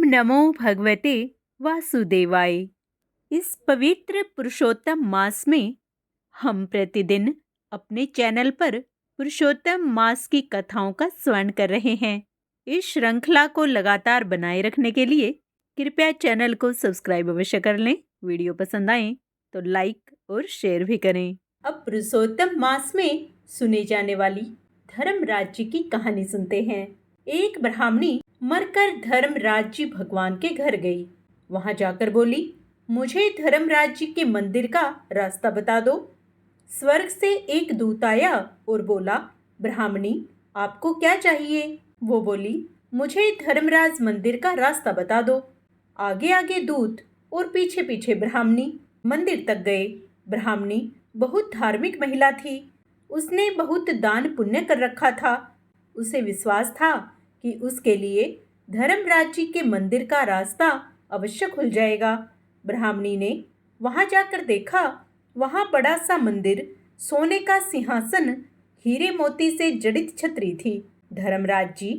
नमो भगवते वासुदेवाय। इस पवित्र पुरुषोत्तम मास में हम प्रतिदिन अपने चैनल पर पुरुषोत्तम मास की कथाओं का श्रवण कर रहे हैं। इस श्रृंखला को लगातार बनाए रखने के लिए कृपया चैनल को सब्सक्राइब अवश्य कर लें। वीडियो पसंद आए तो लाइक और शेयर भी करें। अब पुरुषोत्तम मास में सुनी जाने वाली धर्मराज जी की कहानी सुनते हैं। एक ब्राह्मणी मरकर धर्मराज जी भगवान के घर गई। वहां जाकर बोली, मुझे धर्मराज जी के मंदिर का रास्ता बता दो। स्वर्ग से एक दूत आया और बोला, ब्राह्मणी आपको क्या चाहिए? वो बोली, मुझे धर्मराज मंदिर का रास्ता बता दो। आगे आगे दूत और पीछे पीछे ब्राह्मणी मंदिर तक गए। ब्राह्मणी बहुत धार्मिक महिला थी। उसने बहुत दान पुण्य कर रखा था। उसे विश्वास था कि उसके लिए धर्मराज जी के मंदिर का रास्ता अवश्य खुल जाएगा। ब्राह्मणी ने वहां जाकर देखा, वहां बड़ा सा मंदिर, सोने का सिंहासन, हीरे मोती से जड़ित छतरी थी। धर्मराज जी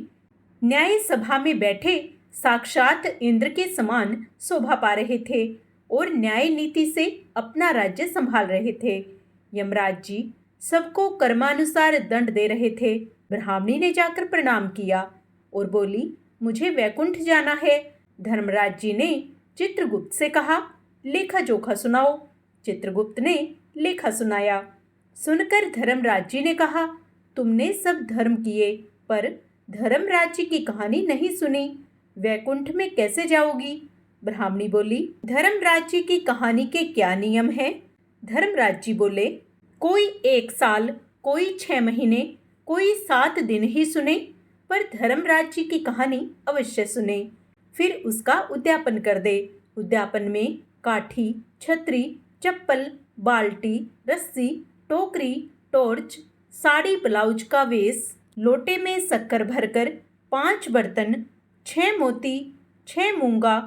न्याय सभा में बैठे साक्षात इंद्र के समान शोभा पा रहे थे और न्याय नीति से अपना राज्य संभाल रहे थे। यमराज जी सबको कर्मानुसार दंड दे रहे थे। ब्राह्मणी ने जाकर प्रणाम किया और बोली, मुझे वैकुंठ जाना है। धर्मराज जी ने चित्रगुप्त से कहा, लेखा जोखा सुनाओ। चित्रगुप्त ने लेखा सुनाया। सुनकर धर्मराज जी ने कहा, तुमने सब धर्म किए पर धर्मराज जी की कहानी नहीं सुनी। वैकुंठ में कैसे जाओगी? ब्राह्मणी बोली, धर्मराज जी की कहानी के क्या नियम हैं? धर्मराज जी बोले, कोई 1 साल, कोई 6 महीने, कोई 7 दिन ही सुने, पर धर्मराज जी की कहानी अवश्य सुने, फिर उसका उद्यापन कर दे। उद्यापन में काठी, छतरी, चप्पल, बाल्टी, रस्सी, टोकरी, टॉर्च, साड़ी ब्लाउज का वेश, लोटे में शक्कर भरकर 5 बर्तन, 6 मोती, 6 मूंगा,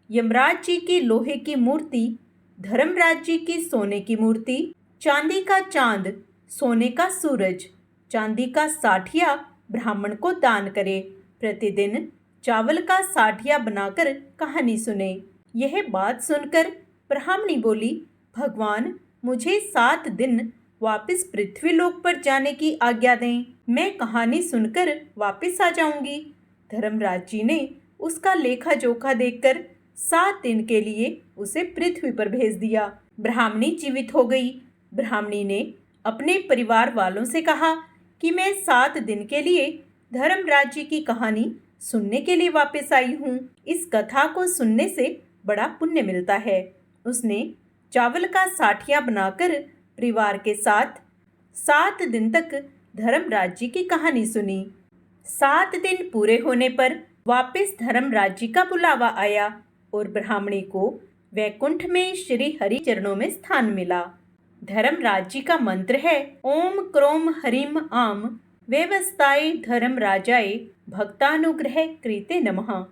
यमराज जी की लोहे की मूर्ति, धर्मराज जी की सोने की मूर्ति, चांदी का चांद, सोने का सूरज, चांदी का साठिया ब्राह्मण को दान करे। प्रतिदिन चावल का साठिया बनाकर कहानी सुने। यह बात सुनकर ब्राह्मणी बोली, भगवान मुझे 7 दिन वापस पृथ्वीलोक पर जाने की आज्ञा दें। मैं कहानी सुनकर वापस आ जाऊंगी। धर्मराज जी ने उसका लेखा जोखा देखकर 7 दिन के लिए उसे पृथ्वी पर भेज दिया। ब्राह्मणी जीवित हो गई। ब्राह्मणी ने अपने परिवार वालों से कहा कि मैं 7 दिन के लिए धर्मराज जी की कहानी सुनने के लिए वापस आई हूँ। इस कथा को सुनने से बड़ा पुण्य मिलता है। उसने चावल का साठिया बनाकर परिवार के साथ 7 दिन तक धर्मराज जी की कहानी सुनी। 7 दिन पूरे होने पर वापस धर्मराज जी का बुलावा आया और ब्राह्मणी को वैकुंठ में श्री हरि चरणों में स्थान मिला। धर्मराज जी का मंत्र है, ओम क्रोम हरिम आम व्यवस्थाय धर्मराजाय भक्तानुग्रह कृते नमः।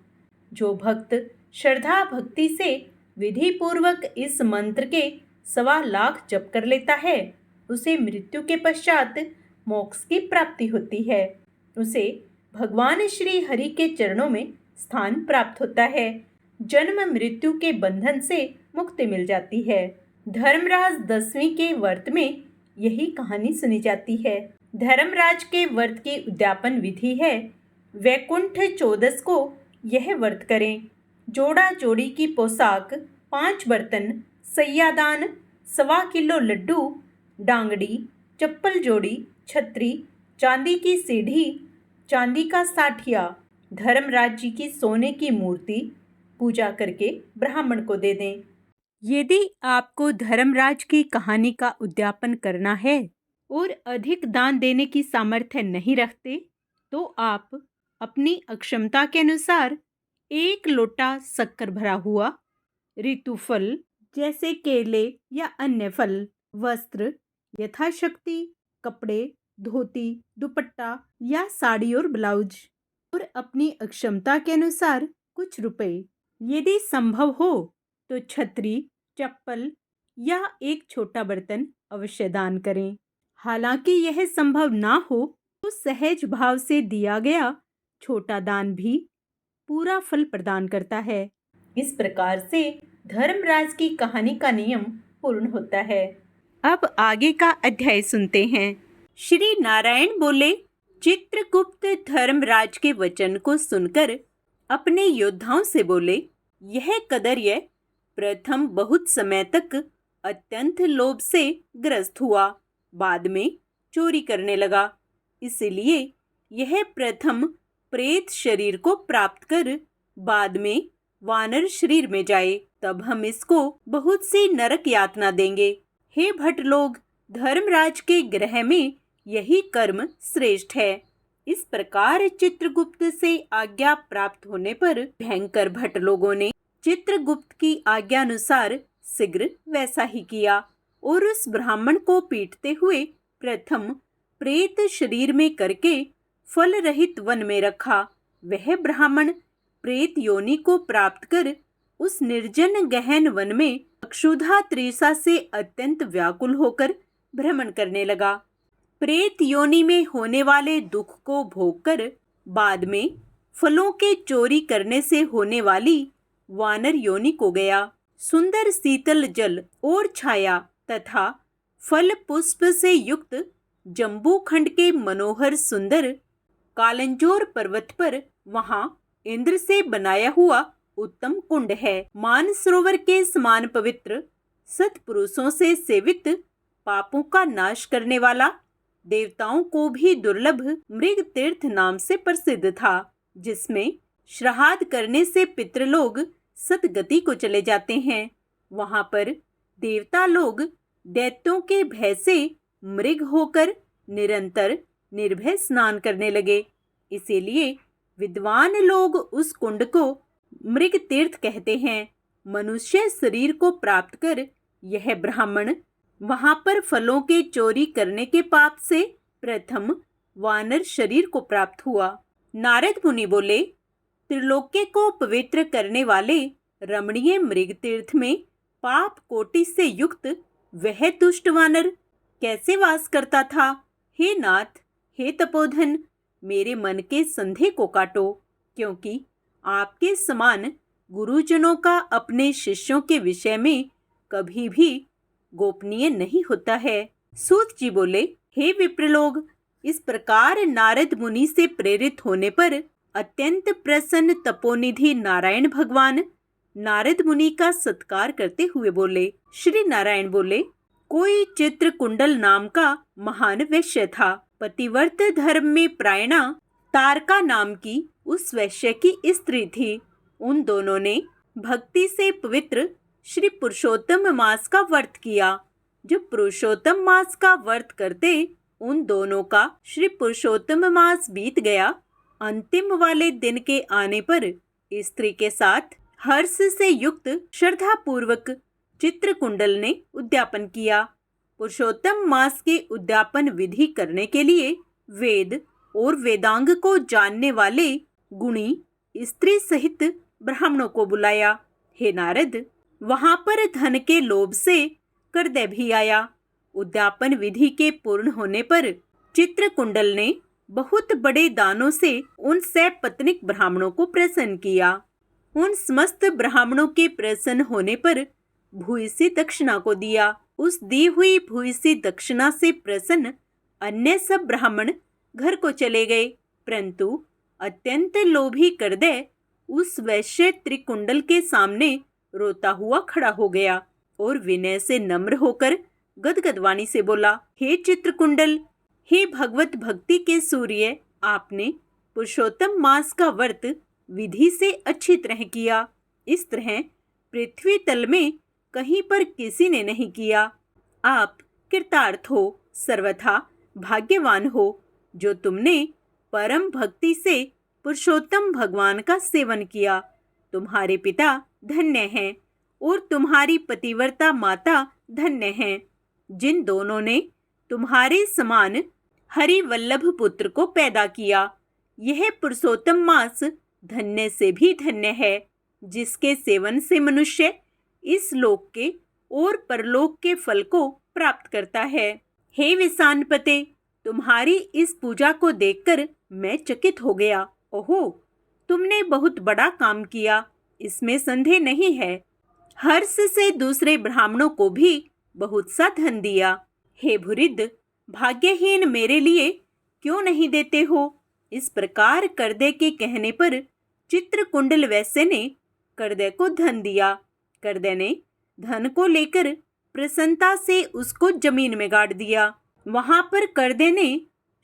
जो भक्त श्रद्धा भक्ति से विधि पूर्वक इस मंत्र के 1.25 लाख जप कर लेता है, उसे मृत्यु के पश्चात मोक्ष की प्राप्ति होती है। उसे भगवान श्री हरि के चरणों में स्थान प्राप्त होता है। जन्म मृत्यु के बंधन से मुक्ति मिल जाती है। धर्मराज 10वीं के व्रत में यही कहानी सुनी जाती है। धर्मराज के व्रत की उद्यापन विधि है, वैकुंठ चौदस को यह व्रत करें। जोड़ा जोड़ी की पोशाक, 5 बर्तन, सैयादान, 1.25 किलो लड्डू, डांगड़ी, चप्पल जोड़ी, छतरी, चांदी की सीढ़ी, चांदी का साठिया, धर्मराज जी की सोने की मूर्ति पूजा करके ब्राह्मण को दे दें। यदि आपको धर्मराज की कहानी का उद्यापन करना है और अधिक दान देने की सामर्थ्य नहीं रखते, तो आप अपनी अक्षमता के अनुसार 1 लोटा शक्कर भरा हुआ ऋतुफल जैसे केले या अन्य फल, वस्त्र यथाशक्ति, कपड़े, धोती, दुपट्टा या साड़ी और ब्लाउज, और अपनी अक्षमता के अनुसार कुछ रुपए, यदि संभव हो तो छतरी, चप्पल या एक छोटा बर्तन अवश्य दान करें। हालांकि यह संभव ना हो तो सहज भाव से दिया गया छोटा दान भी पूरा फल प्रदान करता है। इस प्रकार से धर्मराज की कहानी का नियम पूर्ण होता है। अब आगे का अध्याय सुनते हैं। श्री नारायण बोले, चित्रगुप्त धर्मराज के वचन को सुनकर अपने योद्धाओं से बोले, यह कदर्य प्रथम बहुत समय तक अत्यंत लोभ से ग्रस्त हुआ, बाद में चोरी करने लगा। इसलिए यह प्रथम प्रेत शरीर को प्राप्त कर बाद में वानर शरीर में जाए, तब हम इसको बहुत सी नरक यातना देंगे। हे भट लोग, धर्मराज के ग्रह में यही कर्म श्रेष्ठ है। इस प्रकार चित्रगुप्त से आज्ञा प्राप्त होने पर भयंकर भट लोगों ने चित्रगुप्त की आज्ञा अनुसार शीघ्र वैसा ही किया और उस ब्राह्मण को पीटते हुए प्रथम प्रेत शरीर में करके फल रहित वन में रखा। वह ब्राह्मण प्रेत योनि को प्राप्त कर उस निर्जन गहन वन में अक्षुधा तृषा से अत्यंत व्याकुल होकर भ्रमण करने लगा। प्रेत योनि में होने वाले दुख को भोगकर बाद में फलों के चोरी करने से होने वाली वानर योनि को गया। सुंदर शीतल जल और छाया तथा फल पुष्प से युक्त जम्बू खंड के मनोहर सुंदर कालंजोर पर्वत पर वहां इंद्र से बनाया हुआ उत्तम कुंड है। मानसरोवर के समान पवित्र, सत्पुरुषों से सेवित, पापों का नाश करने वाला, देवताओं को भी दुर्लभ मृग तीर्थ नाम से प्रसिद्ध था, जिसमें श्राद्ध करने से पितृलोग सदगति को चले जाते हैं। वहां पर देवता लोग दैत्यों के भय से मृग होकर निरंतर निर्भय स्नान करने लगे। इसीलिए विद्वान लोग उस कुंड को मृग तीर्थ कहते हैं। मनुष्य शरीर को प्राप्त कर यह ब्राह्मण वहां पर फलों के चोरी करने के पाप से प्रथम वानर शरीर को प्राप्त हुआ। नारद मुनि बोले, त्रिलोक्य को पवित्र करने वाले रमणीय मृग तीर्थ में पाप कोटि से युक्त वह दुष्ट वानर कैसे वास करता था? हे नाथ, हे तपोधन, मेरे मन के संदेह को काटो, क्योंकि आपके समान गुरुजनों का अपने शिष्यों के विषय में कभी भी गोपनीय नहीं होता है। सूत जी बोले, हे विप्रलोग, इस प्रकार नारद मुनि से प्रेरित होने पर अत्यंत प्रसन्न तपोनिधि नारायण भगवान नारद मुनि का सत्कार करते हुए बोले। श्री नारायण बोले, कोई चित्रकुंडल नाम का महान वैश्य था। पतिव्रत धर्म में प्रायणा तारका नाम की उस वैश्य की स्त्री थी। उन दोनों ने भक्ति से पवित्र श्री पुरुषोत्तम मास का व्रत किया। जब पुरुषोत्तम मास का व्रत करते उन दोनों का श्री पुरुषोत्तम मास बीत गया। अंतिम वाले दिन के आने पर स्त्री के साथ हर्ष से युक्त श्रद्धा पूर्वक चित्रकुंडल ने उद्यापन किया। पुरुषोत्तम मास के उद्यापन विधि करने के लिए वेद और वेदांग को जानने वाले गुणी स्त्री सहित ब्राह्मणों को बुलाया। हे नारद, वहां पर धन के लोभ से करदय भी आया। उद्यापन विधि के पूर्ण होने पर चित्रकुंडल ने बहुत बड़े दानों से उन सपत्नीक ब्राह्मणों को प्रसन्न किया। उन समस्त ब्राह्मणों के प्रसन्न होने पर भूयसी दक्षिणा को दिया। उस दी हुई भूयसी दक्षिणा से प्रसन्न अन्य सब ब्राह्मण घर को चले गए, परंतु अत्यंत लोभी करदय उस वैश्य त्रिकुंडल के सामने रोता हुआ खड़ा हो गया और विनय से नम्र होकर गदगद वाणी से बोला, हे चित्रकुंडल, हे भगवत भक्ति के सूर्य, आपने पुरुषोत्तम मास का व्रत विधि से अच्छी तरह किया। इस तरह पृथ्वी तल में कहीं पर किसी ने नहीं किया। आप कृतार्थ हो, सर्वथा भाग्यवान हो, जो तुमने परम भक्ति से पुरुषोत्तम भगवान का सेवन किया। तुम्हारे पिता धन्य हैं और तुम्हारी पतिव्रता माता धन्य हैं, जिन दोनों ने तुम्हारे समान हरि वल्लभ पुत्र को पैदा किया। यह पुरुषोत्तम मास धन्य से भी धन्य है, जिसके सेवन से मनुष्य इस लोक के और परलोक के फल को प्राप्त करता है। हे विसानपते, तुम्हारी इस पूजा को देखकर मैं चकित हो गया। ओहो, तुमने बहुत बड़ा काम किया, इसमें संदेह नहीं है। हर्ष से दूसरे ब्राह्मणों को भी बहुत सा धन दिया। हे भूरिद, भाग्यहीन मेरे लिए क्यों नहीं देते हो? इस प्रकार करदे के कहने पर चित्रकुंडल वैश्य ने करदे को धन दिया। करदे ने धन को लेकर प्रसन्नता से उसको जमीन में गाड़ दिया। वहां पर करदे ने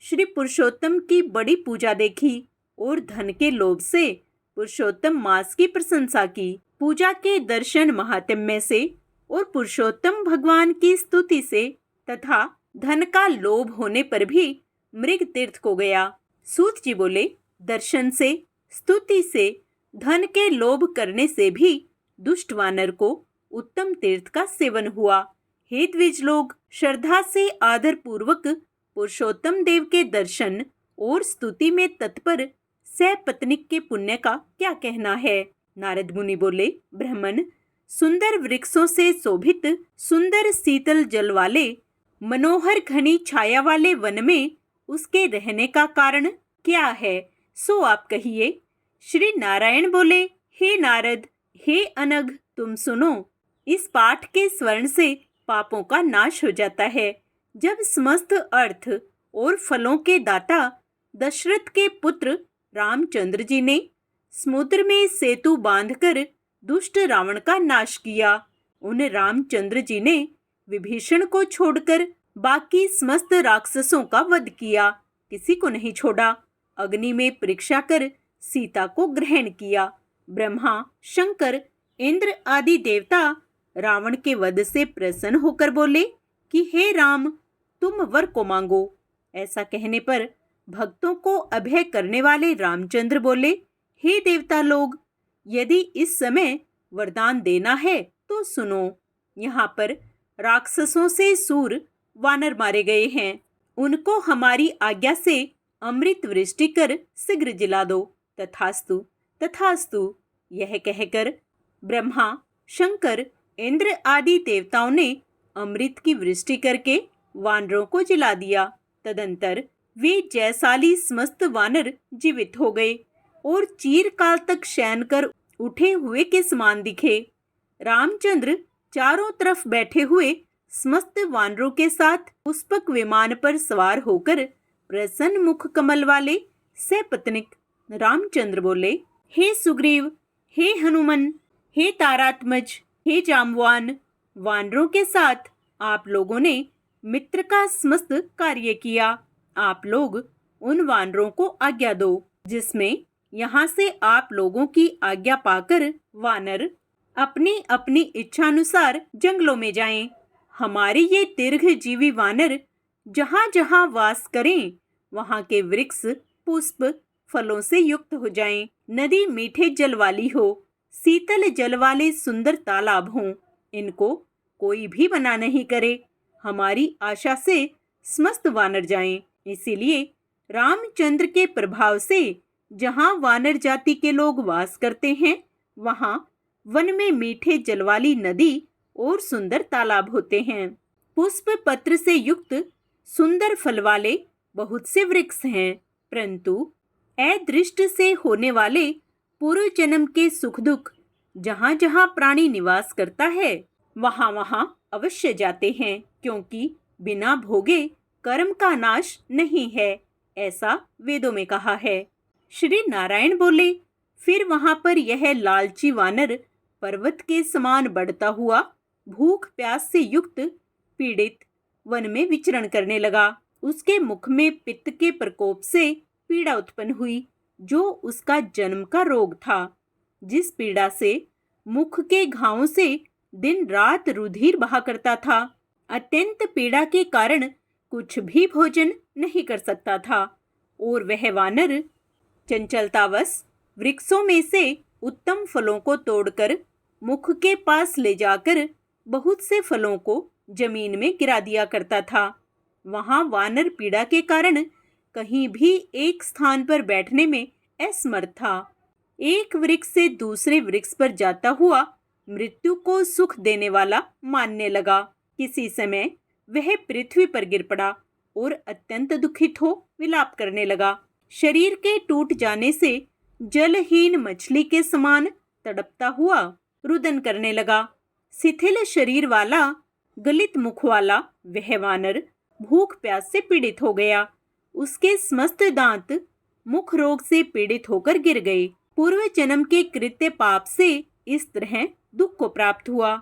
श्री पुरुषोत्तम की बड़ी पूजा देखी और धन के लोभ से पुरुषोत्तम मास की प्रशंसा की। पूजा के दर्शन महात्म्य से और पुरुषोत्तम भगवान की स्तुति से तथा धन का लोभ होने पर भी मृग तीर्थ को गया। सूत जी बोले, दर्शन से, स्तुति से, धन के लोभ करने से भी दुष्ट वानर को उत्तम तीर्थ का सेवन हुआ। हे द्विज लोग, श्रद्धा से आदर पूर्वक पुरुषोत्तम देव के दर्शन और स्तुति में तत्पर सपत्नीक के पुण्य का क्या कहना है? नारद मुनि बोले, ब्राह्मण, सुंदर वृक्षों से शोभित सुंदर शीतल जल वाले मनोहर घनी छाया वाले वन में उसके रहने का कारण क्या है, सो आप कहिए। श्री नारायण बोले, हे नारद, हे अनघ, तुम सुनो। इस पाठ के स्वर्ण से पापों का नाश हो जाता है। जब समस्त अर्थ और फलों के दाता दशरथ के पुत्र रामचंद्र जी ने समुद्र में सेतु बांधकर दुष्ट रावण का नाश किया, उन रामचंद्र जी ने विभीषण को छोड़कर बाकी समस्त राक्षसों का वध किया, किसी को नहीं छोड़ा। अग्नि में परीक्षा कर सीता को ग्रहण किया। ब्रह्मा, शंकर, इंद्र आदि देवता रावण के वध से प्रसन्न होकर बोले कि हे राम, तुम वर को मांगो। ऐसा कहने पर भक्तों को अभय करने वाले रामचंद्र बोले, हे देवता लोग, यदि इस समय वरदान देना है तो सुनो। यहाँ पर राक्षसों से सूर वानर मारे गए हैं, उनको हमारी आज्ञा से अमृत वृष्टि कर शीघ्र जिला दो। तथास्तु तथास्तु। यह कहकर ब्रह्मा, शंकर, इंद्र आदि देवताओं ने अमृत की वृष्टि करके वानरों को जिला दिया। तदंतर वे जयशाली समस्त वानर जीवित हो गए और चीरकाल तक शयन कर उठे हुए के समान दिखे। रामचंद्र चारों तरफ बैठे हुए समस्त वानरों के साथ पुष्पक विमान पर सवार होकर प्रसन्न मुख कमल वाले सपत्नीक रामचंद्र बोले, हे सुग्रीव, हे हनुमान, हे तारात्मज, हे जाम्बवान, वानरों के साथ आप लोगों ने मित्र का समस्त कार्य किया। आप लोग उन वानरों को आज्ञा दो जिसमें यहाँ से आप लोगों की आज्ञा पाकर वानर अपनी अपनी इच्छानुसार जंगलों में जाएं। हमारे ये दीर्घजीवी वानर जहाँ जहाँ वास करें वहाँ के वृक्ष पुष्प फलों से युक्त हो जाएं। नदी मीठे जल वाली हो, शीतल जल वाले सुंदर तालाब हों, इनको कोई भी मना नहीं करे। हमारी आशा से समस्त वानर जाएं। इसीलिए रामचंद्र के प्रभाव से जहाँ वानर जाति के लोग वास करते हैं वहाँ वन में मीठे जल वाली नदी और सुंदर तालाब होते हैं। पुष्प पत्र से युक्त सुंदर फल वाले बहुत से वृक्ष हैं, परंतु अदृष्ट से होने वाले पूर्व जन्म के सुख दुख जहाँ जहाँ प्राणी निवास करता है वहाँ वहाँ अवश्य जाते हैं, क्योंकि बिना भोगे कर्म का नाश नहीं है, ऐसा वेदों में कहा है। श्री नारायण बोले, फिर वहां पर यह लालची वानर पर्वत के समान बढ़ता हुआ भूख प्यास से युक्त पीड़ित वन में विचरण करने लगा। उसके मुख में पित्त के प्रकोप से पीड़ा उत्पन्न हुई, जो उसका जन्म का रोग था। जिस पीड़ा से मुख के घावों से दिन रात रुधिर बहा करता था। अत्यंत पीड़ा के कारण कुछ भी भोजन नहीं कर सकता था और वह वानर चंचलतावश वृक्षों में से उत्तम फलों को तोड़कर मुख के पास ले जाकर बहुत से फलों को जमीन में गिरा दिया करता था। वहां वानर पीड़ा के कारण कहीं भी एक स्थान पर बैठने में असमर्थ था। एक वृक्ष से दूसरे वृक्ष पर जाता हुआ मृत्यु को सुख देने वाला मानने लगा। किसी समय वह पृथ्वी पर गिर पड़ा और अत्यंत दुखित हो विलाप करने लगा। शरीर के टूट जाने से जलहीन मछली के समान तड़पता हुआ रुदन करने लगा। शिथिल शरीर वाला, गलित मुख वाला वह वानर भूख प्यास से पीड़ित हो गया। उसके समस्त दांत मुख रोग से पीड़ित होकर गिर गए। पूर्व जन्म के कृत्य पाप से इस तरह दुख को प्राप्त हुआ।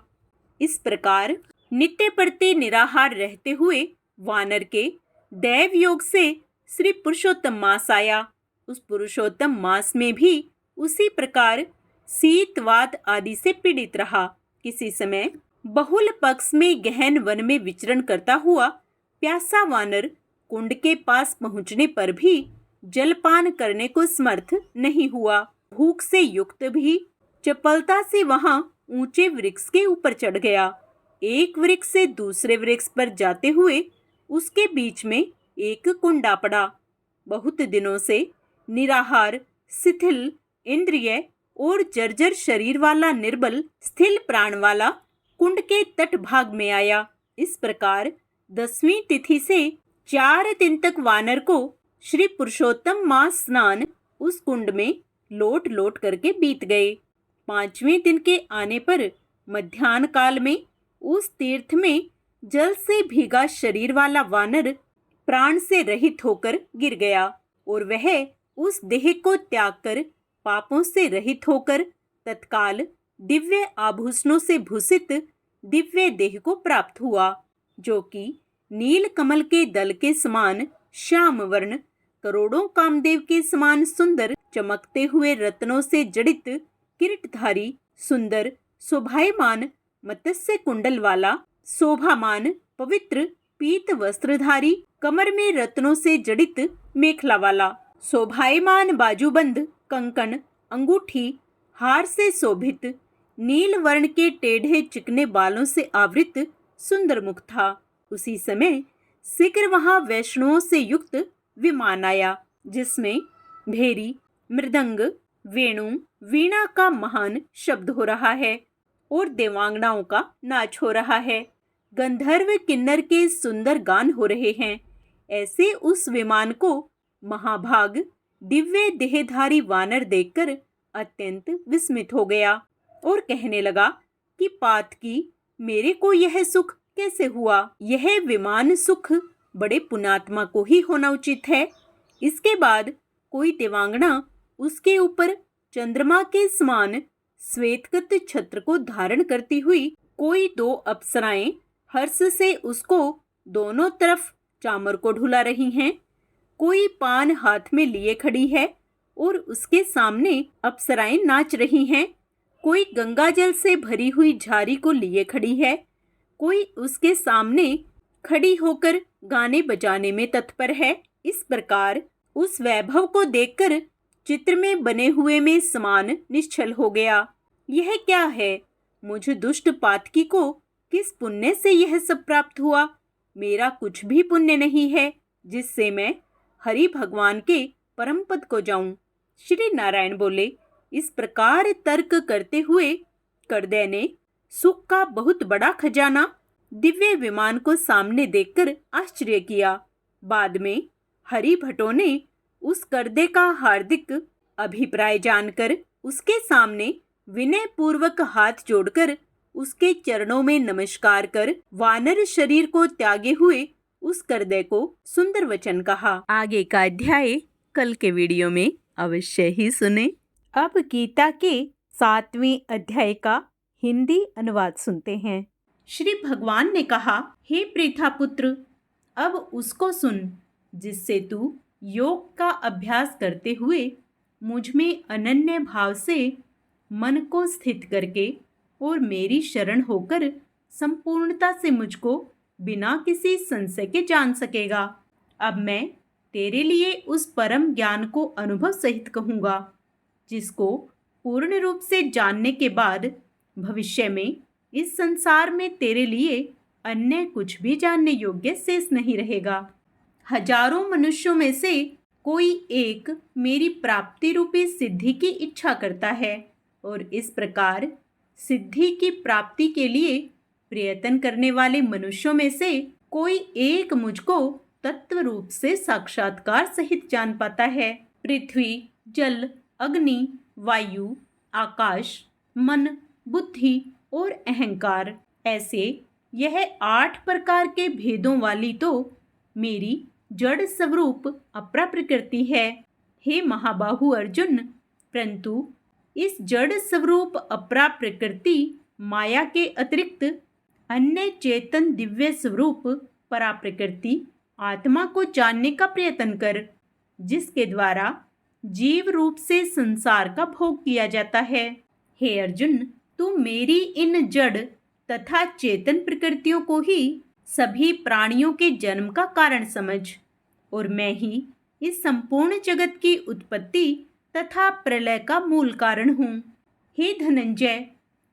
इस प्रकार नित्य प्रति निराहार रहते हुए वानर के दैव योग से श्री पुरुषोत्तम मास आया। उस पुरुषोत्तम मास में भी उसी प्रकार शीत वात आदि से पीड़ित रहा। किसी समय बहुल पक्ष में गहन वन में विचरण करता हुआ प्यासा वानर कुंड के पास पहुंचने पर भी जलपान करने को समर्थ नहीं हुआ। भूख से युक्त भी चपलता से वहां ऊंचे वृक्ष के ऊपर चढ़ गया। एक वृक्ष से दूसरे वृक्ष पर जाते हुए उसके बीच में एक कुंडा पड़ा। बहुत दिनों से निराहार, शिथिल इंद्रिय और जर्जर शरीर वाला निर्बल स्थिर प्राण वाला कुंड के तट भाग में आया। इस प्रकार 10वीं तिथि से 4 दिन तक वानर को श्री पुरुषोत्तम मास स्नान उस कुंड में लोट लोट करके बीत गए। 5वें दिन के आने पर मध्याह्न काल में उस तीर्थ में जल से भीगा शरीर वाला वानर प्राण से रहित होकर गिर गया और वह उस देह को त्याग कर पापों से रहित होकर तत्काल दिव्य आभूषणों से भूषित दिव्य देह को प्राप्त हुआ, जो कि नील कमल के दल के समान श्याम वर्ण, करोड़ों कामदेव के समान सुंदर, चमकते हुए रत्नों से जड़ित किरीटधारी, सुंदर शोभायमान मत्स्य कुंडल वाला, शोभामान पवित्र पीत वस्त्रधारी, कमर में रत्नों से जड़ित मेखला वाला, शोभायमान बाजूबंद, कंकण, अंगूठी, हार से शोभित, नील वर्ण के टेढ़े चिकने बालों से आवृत सुंदर मुख था। उसी समय शीघ्र वहां वैष्णवों से युक्त विमान आया, जिसमें भेरी, मृदंग, वेणु, वीणा का महान शब्द हो रहा है और देवांगनाओं का नाच हो रहा है। गंधर्व किन्नर के सुंदर गान हो रहे हैं। ऐसे उस विमान को महाभाग दिव्य देहधारी वानर देखकर अत्यंत विस्मित हो गया और कहने लगा कि पातकी, मेरे को यह सुख कैसे हुआ? यह विमान सुख बड़े पुण्यात्मा को ही होना उचित है। इसके बाद कोई देवांगना उसके ऊपर चंद्रमा के समान श्वेतकृत छत्र को धारण करती हुई, कोई 2 अप्सराएं हर्ष से उसको दोनों तरफ चामर को ढुला रही हैं, कोई पान हाथ में लिए खड़ी है और उसके सामने अप्सराएं नाच रही हैं, कोई गंगा जल से भरी हुई झारी को लिए खड़ी है, कोई उसके सामने खड़ी होकर गाने बजाने में तत्पर है। इस प्रकार उस वैभव को देखकर चित्र में बने हुए में समान निश्चल हो गया। यह क्या है? मुझ दुष्ट पातकी को किस पुण्य से यह सब प्राप्त हुआ? मेरा कुछ भी पुण्य नहीं है जिससे मैं हरि भगवान के परम पद को जाऊं। श्री नारायण बोले। इस प्रकार तर्क करते हुए करदय ने सुख का बहुत बड़ा खजाना दिव्य विमान को सामने देखकर आश्चर्य किया। बाद में हरि भट्टों ने उस करदे का हार्दिक अभिप्राय जानकर उसके सामने विनय पूर्वक हाथ जोड़कर उसके चरणों में नमस्कार कर वानर शरीर को त्यागे हुए उस करदे को सुंदर वचन कहा। आगे का अध्याय कल के वीडियो में अवश्य ही सुने। अब गीता के 7वें अध्याय का हिंदी अनुवाद सुनते हैं। श्री भगवान ने कहा, हे प्रेथा पुत्र, अब उसको सुन जिससे तू योग का अभ्यास करते हुए मुझ में अनन्य भाव से मन को स्थित करके और मेरी शरण होकर संपूर्णता से मुझको बिना किसी संशय के जान सकेगा। अब मैं तेरे लिए उस परम ज्ञान को अनुभव सहित कहूँगा, जिसको पूर्ण रूप से जानने के बाद भविष्य में इस संसार में तेरे लिए अन्य कुछ भी जानने योग्य शेष नहीं रहेगा। हजारों मनुष्यों में से कोई एक मेरी प्राप्ति रूपी सिद्धि की इच्छा करता है और इस प्रकार सिद्धि की प्राप्ति के लिए प्रयत्न करने वाले मनुष्यों में से कोई एक मुझको तत्व रूप से साक्षात्कार सहित जान पाता है। पृथ्वी, जल, अग्नि, वायु, आकाश, मन, बुद्धि और अहंकार। ऐसे यह 8 प्रकार के भेदों वाली तो मेरी जड़ स्वरूप अपरा प्रकृति है। हे महाबाहु अर्जुन, परंतु इस जड़ स्वरूप अपरा प्रकृति माया के अतिरिक्त अन्य चेतन दिव्य स्वरूप परा प्रकृति आत्मा को जानने का प्रयत्न कर, जिसके द्वारा जीव रूप से संसार का भोग किया जाता है। हे अर्जुन, तू मेरी इन जड़ तथा चेतन प्रकृतियों को ही सभी प्राणियों के जन्म का कारण समझ, और मैं ही इस संपूर्ण जगत की उत्पत्ति तथा प्रलय का मूल कारण हूँ। हे धनंजय,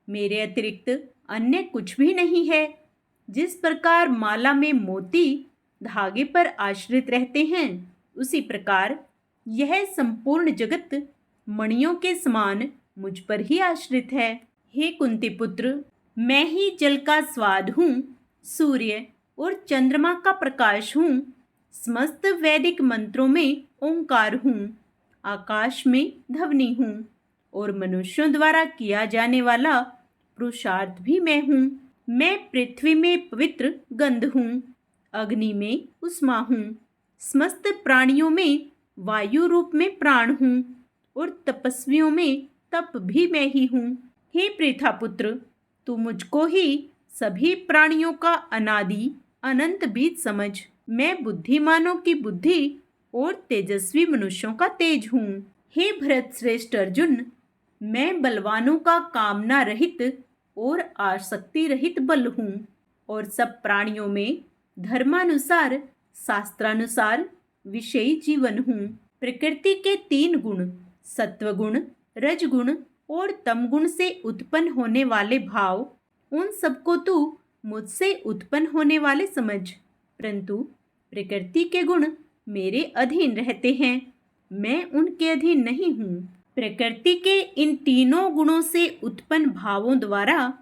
मेरे अतिरिक्त अन्य कुछ भी नहीं है। जिस प्रकार माला में मोती धागे पर आश्रित रहते हैं, उसी प्रकार यह संपूर्ण जगत मणियों के समान मुझ पर ही आश्रित है। हे कुंती पुत्र, मैं ही जल का स्वाद हूँ, सूर्य और चंद्रमा का प्रकाश हूँ, समस्त वैदिक मंत्रों में ओंकार हूँ, आकाश में ध्वनि हूँ, और मनुष्यों द्वारा किया जाने वाला पुरुषार्थ भी मैं हूँ। मैं पृथ्वी में पवित्र गंध हूँ, अग्नि में उष्मा हूँ, समस्त प्राणियों में वायु रूप में प्राण हूँ, और तपस्वियों में तप भी मैं ही हूँ। हे प्रेथा पुत्र, तू मुझको ही सभी प्राणियों का अनादि अनंत बीज समझ। मैं बुद्धिमानों की बुद्धि और तेजस्वी मनुष्यों का तेज हूँ। हे भरत श्रेष्ठ अर्जुन, मैं बलवानों का कामना रहित और आसक्ति रहित बल हूँ, और सब प्राणियों में धर्मानुसार शास्त्रानुसार विषयी जीवन हूँ। प्रकृति के 3 गुण सत्वगुण, रजगुण और तमगुण से उत्पन्न होने वाले भाव, उन सबको तू मुझसे उत्पन्न होने वाले समझ, परंतु प्रकृति के गुण मेरे अधीन रहते हैं, मैं उनके अधीन नहीं हूँ। प्रकृति के इन तीनों गुणों से उत्पन्न भावों द्वारा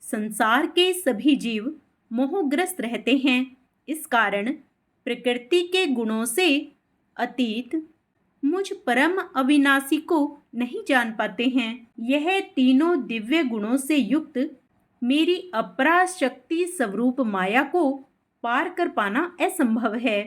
संसार के सभी जीव मोहग्रस्त रहते हैं। इस कारण प्रकृति के गुणों से अतीत मुझ परम अविनाशी को नहीं जान पाते हैं। यह तीनों दिव्य गुणों से युक्त मेरी अपरा शक्ति स्वरूप माया को पार कर पाना असंभव है,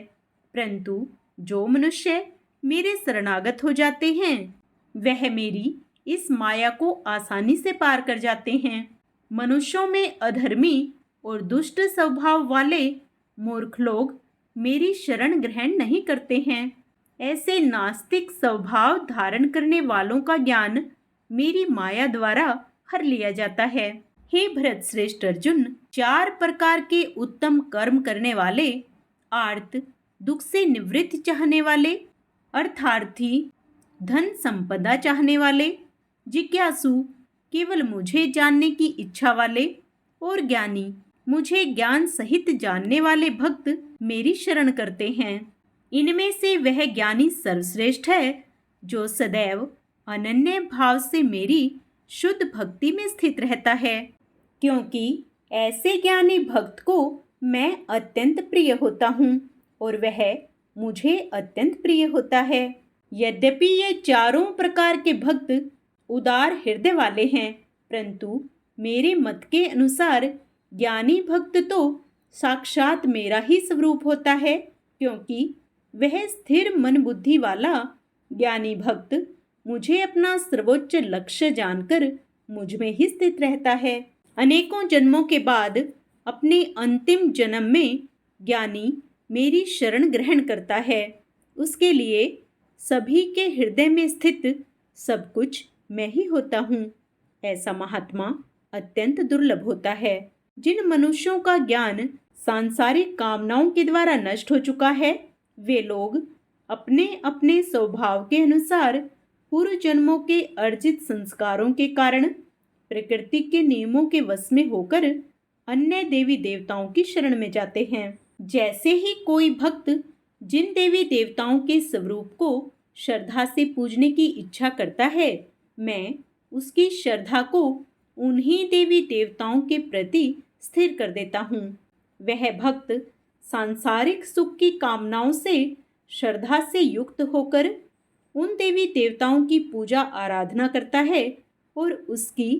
परंतु जो मनुष्य मेरे शरणागत हो जाते हैं, वह मेरी इस माया को आसानी से पार कर जाते हैं। मनुष्यों में अधर्मी और दुष्ट स्वभाव वाले मूर्ख लोग मेरी शरण ग्रहण नहीं करते हैं। ऐसे नास्तिक स्वभाव धारण करने वालों का ज्ञान मेरी माया द्वारा हर लिया जाता है। हे भरत श्रेष्ठ अर्जुन, 4 प्रकार के उत्तम कर्म करने वाले, आर्त, दुख से निवृत्ति चाहने वाले, अर्थार्थी, धन संपदा चाहने वाले, जिज्ञासु, केवल मुझे जानने की इच्छा वाले, और ज्ञानी, मुझे ज्ञान सहित जानने वाले भक्त मेरी शरण करते हैं। इनमें से वह ज्ञानी सर्वश्रेष्ठ है, जो सदैव अनन्य भाव से मेरी शुद्ध भक्ति में स्थित रहता है, क्योंकि ऐसे ज्ञानी भक्त को मैं अत्यंत प्रिय होता हूँ, और वह मुझे अत्यंत प्रिय होता है। यद्यपि ये चारों प्रकार के भक्त उदार हृदय वाले हैं, परंतु मेरे मत के अनुसार ज्ञानी भक्त तो साक्षात मेरा ही स्वरूप होता है, क्योंकि वह स्थिर मन बुद्धि वाला ज्ञानी भक्त मुझे अपना सर्वोच्च लक्ष्य जानकर मुझ में ही स्थित रहता है। अनेकों जन्मों के बाद अपने अंतिम जन्म में ज्ञानी मेरी शरण ग्रहण करता है। उसके लिए सभी के हृदय में स्थित सब कुछ मैं ही होता हूँ। ऐसा महात्मा अत्यंत दुर्लभ होता है। जिन मनुष्यों का ज्ञान सांसारिक कामनाओं के द्वारा नष्ट हो चुका है, वे लोग अपने अपने स्वभाव के अनुसार पूर्व जन्मों के अर्जित संस्कारों के कारण प्रकृति के नियमों के वश में होकर अन्य देवी देवताओं की शरण में जाते हैं। जैसे ही कोई भक्त जिन देवी देवताओं के स्वरूप को श्रद्धा से पूजने की इच्छा करता है, मैं उसकी श्रद्धा को उन्हीं देवी देवताओं के प्रति स्थिर कर देता हूँ। वह भक्त सांसारिक सुख की कामनाओं से श्रद्धा से युक्त होकर उन देवी देवताओं की पूजा आराधना करता है और उसकी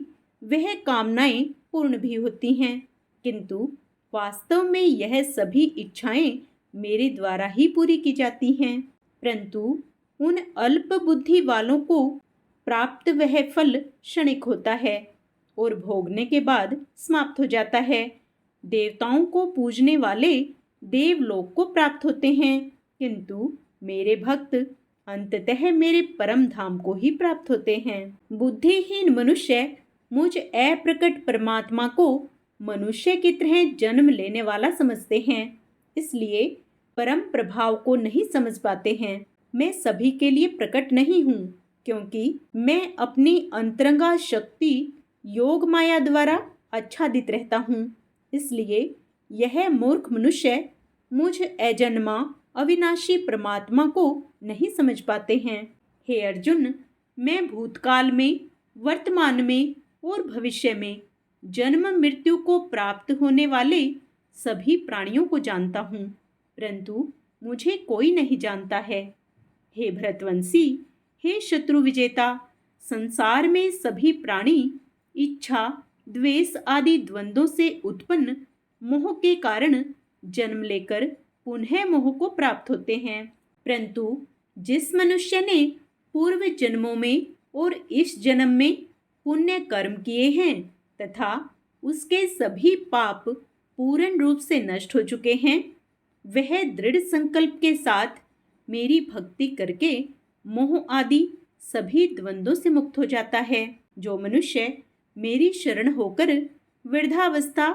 वह कामनाएं पूर्ण भी होती हैं, किंतु वास्तव में यह सभी इच्छाएं मेरे द्वारा ही पूरी की जाती हैं। परंतु उन अल्प बुद्धि वालों को प्राप्त वह फल क्षणिक होता है और भोगने के बाद समाप्त हो जाता है। देवताओं को पूजने वाले देवलोक को प्राप्त होते हैं, किंतु मेरे भक्त अंततः मेरे परम धाम को ही प्राप्त होते हैं। बुद्धिहीन मनुष्य मुझ अप्रकट परमात्मा को मनुष्य की तरह जन्म लेने वाला समझते हैं, इसलिए परम प्रभाव को नहीं समझ पाते हैं। मैं सभी के लिए प्रकट नहीं हूँ, क्योंकि मैं अपनी अंतरंगा शक्ति योग माया द्वारा आच्छादित रहता हूँ। इसलिए यह मूर्ख मनुष्य मुझ अजन्मा अविनाशी परमात्मा को नहीं समझ पाते हैं। हे अर्जुन, मैं भूतकाल में, वर्तमान में और भविष्य में जन्म मृत्यु को प्राप्त होने वाले सभी प्राणियों को जानता हूँ, परंतु मुझे कोई नहीं जानता है। हे भरतवंशी, हे शत्रु विजेता, संसार में सभी प्राणी इच्छा, द्वेष आदि द्वंद्वों से उत्पन्न मोह के कारण जन्म लेकर पुनः मोह को प्राप्त होते हैं। परंतु जिस मनुष्य ने पूर्व जन्मों में और इस जन्म में पुण्य कर्म किए हैं तथा उसके सभी पाप पूर्ण रूप से नष्ट हो चुके हैं, वह दृढ़ संकल्प के साथ मेरी भक्ति करके मोह आदि सभी द्वंद्वों से मुक्त हो जाता है। जो मनुष्य मेरी शरण होकर वृद्धावस्था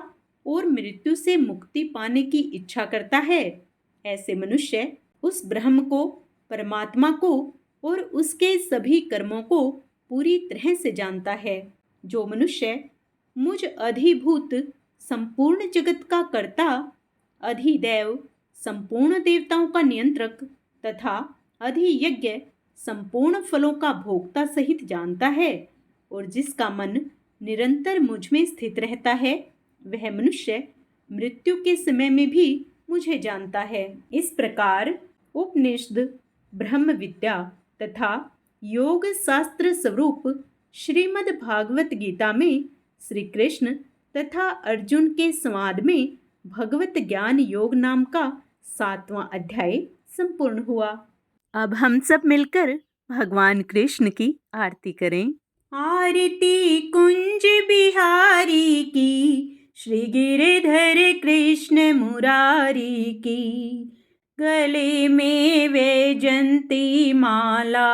और मृत्यु से मुक्ति पाने की इच्छा करता है, ऐसे मनुष्य उस ब्रह्म को, परमात्मा को और उसके सभी कर्मों को पूरी तरह से जानता है। जो मनुष्य मुझ अधिभूत संपूर्ण जगत का कर्ता, अधिदैव, संपूर्ण देवताओं का नियंत्रक तथा अधियज्ञ संपूर्ण फलों का भोक्ता सहित जानता है और जिसका मन निरंतर मुझ में स्थित रहता है, वह मनुष्य मृत्यु के समय में भी मुझे जानता है। इस प्रकार उपनिषद, ब्रह्म विद्या तथा योग शास्त्र स्वरूप श्रीमद् भागवत गीता में श्री कृष्ण तथा अर्जुन के संवाद में भगवत ज्ञान योग नाम का 7वां अध्याय संपूर्ण हुआ। अब हम सब मिलकर भगवान कृष्ण की आरती करें। आरती कुंज बिहारी की, श्री गिरधर कृष्ण मुरारी की। गले में वैजंती माला,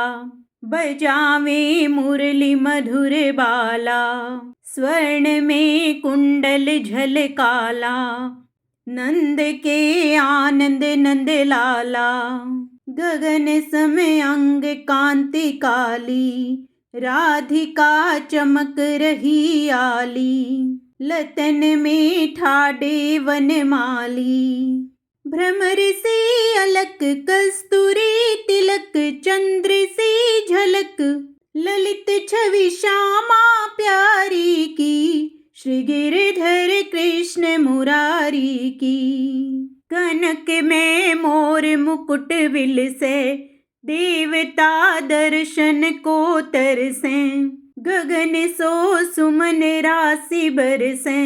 बजावे मुरली मधुर बाला। स्वर्ण में कुंडल झलकाला, नंद के आनंद नंद लाला। गगन सम अंग कांति काली, राधिका चमक रही आली। लतन में ठाडे वनमाली, भ्रमर से अलक कस्तूरी तिलक। चंद्र से झलक ललित छवि श्यामा प्यारी की, श्री गिरधर कृष्ण मुरारी की। कनक में मोर मुकुट विलसे, देवता दर्शन को तरसे। गगन सो सुमन राशि बरसे,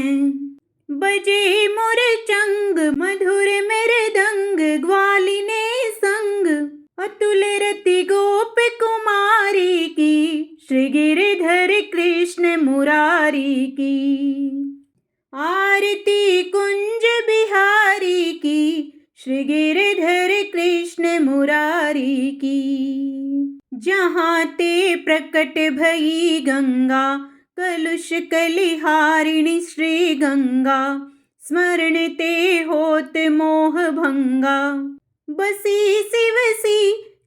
बजे मोर चंग मधुर मृदंग। ग्वालिने संग अतुल रति गोप कुमारी की, श्री गिरधर कृष्ण मुरारी की। आरती कुंज बिहारी की, श्री गिरधर कृष्ण मुरारी की। जहाँ ते प्रकट भई गंगा, कलुष कलिहारिणी श्री गंगा। स्मरण ते होत मोह भंगा, बसी शिव सी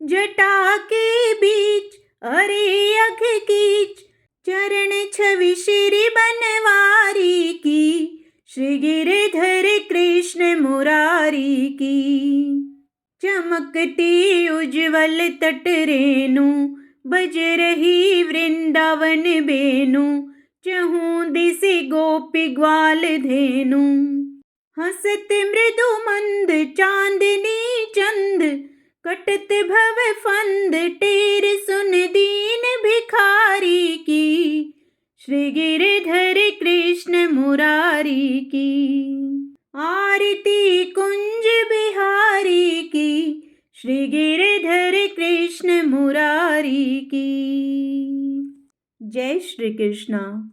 जटा के बीच। अरे अघ कीच चरण छवि श्री बनवारी की, श्री गिरधर कृष्ण मुरारी की। चमकती उज्ज्वल तट रेणु, बज रही वृंदावन बेनु। चहूँ दिशि गोपी ग्वाल धेनु, हंसत मृदु मंद चांदनी चंद। कटत भव फंद टेर सुन दीन भिखारी की, श्री गिरधर कृष्ण मुरारी की। आरती कुंज बिहारी की, श्री गिरधर कृष्ण मुरारी की। जय श्री कृष्ण।